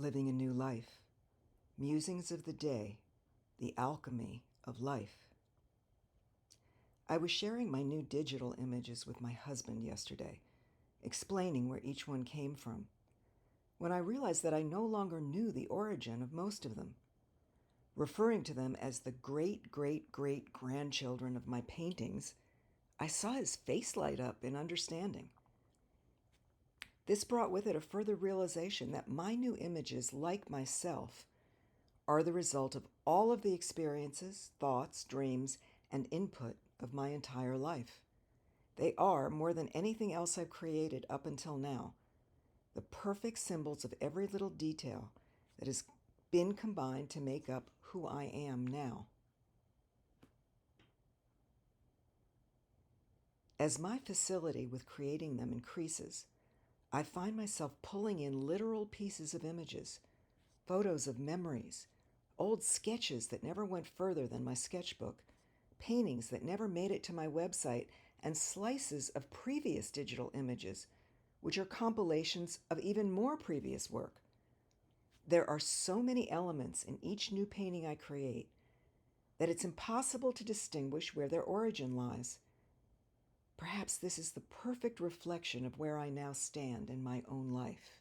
Living a New Life. Musings of the Day. The Alchemy of Life. I was sharing my new digital images with my husband yesterday, explaining where each one came from, when I realized that I no longer knew the origin of most of them. Referring to them as the great-great-great-grandchildren of my paintings, I saw his face light up in understanding. This brought with it a further realization that my new images, like myself, are the result of all of the experiences, thoughts, dreams, and input of my entire life. They are, more than anything else I've created up until now, the perfect symbols of every little detail that has been combined to make up who I am now. As my facility with creating them increases, I find myself pulling in literal pieces of images, photos of memories, old sketches that never went further than my sketchbook, paintings that never made it to my website, and slices of previous digital images, which are compilations of even more previous work. There are so many elements in each new painting I create that it's impossible to distinguish where their origin lies. Perhaps this is the perfect reflection of where I now stand in my own life.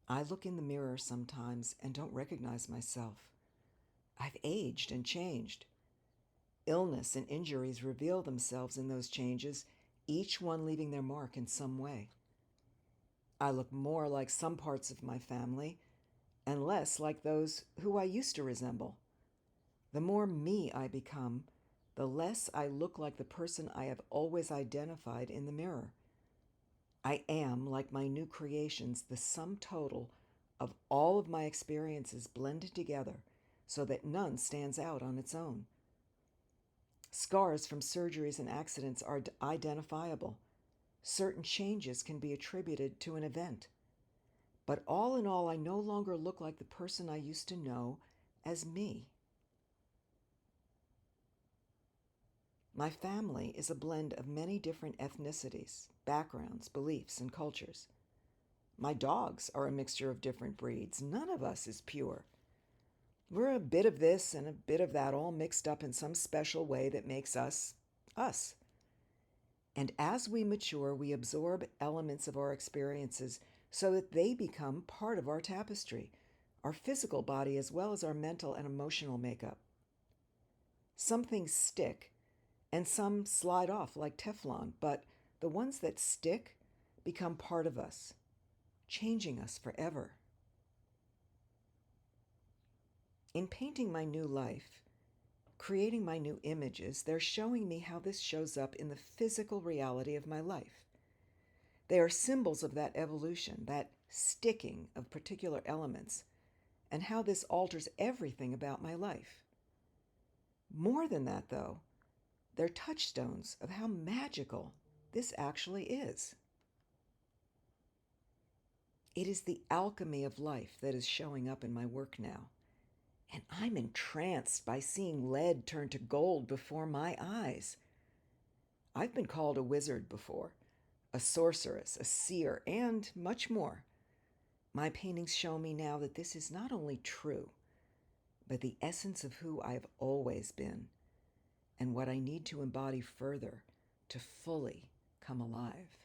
I look in the mirror sometimes and don't recognize myself. I've aged and changed. Illness and injuries reveal themselves in those changes, each one leaving their mark in some way. I look more like some parts of my family and less like those who I used to resemble. The more me I become, the less I look like the person I have always identified in the mirror. I am, like my new creations, the sum total of all of my experiences blended together so that none stands out on its own. Scars from surgeries and accidents are identifiable. Certain changes can be attributed to an event. But all in all, I no longer look like the person I used to know as me. My family is a blend of many different ethnicities, backgrounds, beliefs, and cultures. My dogs are a mixture of different breeds. None of us is pure. We're a bit of this and a bit of that, all mixed up in some special way that makes us, us. And as we mature, we absorb elements of our experiences so that they become part of our tapestry, our physical body as well as our mental and emotional makeup. Some things stick, and some slide off like Teflon, but the ones that stick become part of us, changing us forever. In painting my new life, creating my new images, they're showing me how this shows up in the physical reality of my life. They are symbols of that evolution, that sticking of particular elements, and how this alters everything about my life. More than that, though, they're touchstones of how magical this actually is. It is the alchemy of life that is showing up in my work now, and I'm entranced by seeing lead turn to gold before my eyes. I've been called a wizard before, a sorceress, a seer, and much more. My paintings show me now that this is not only true, but the essence of who I have always been, and what I need to embody further to fully come alive.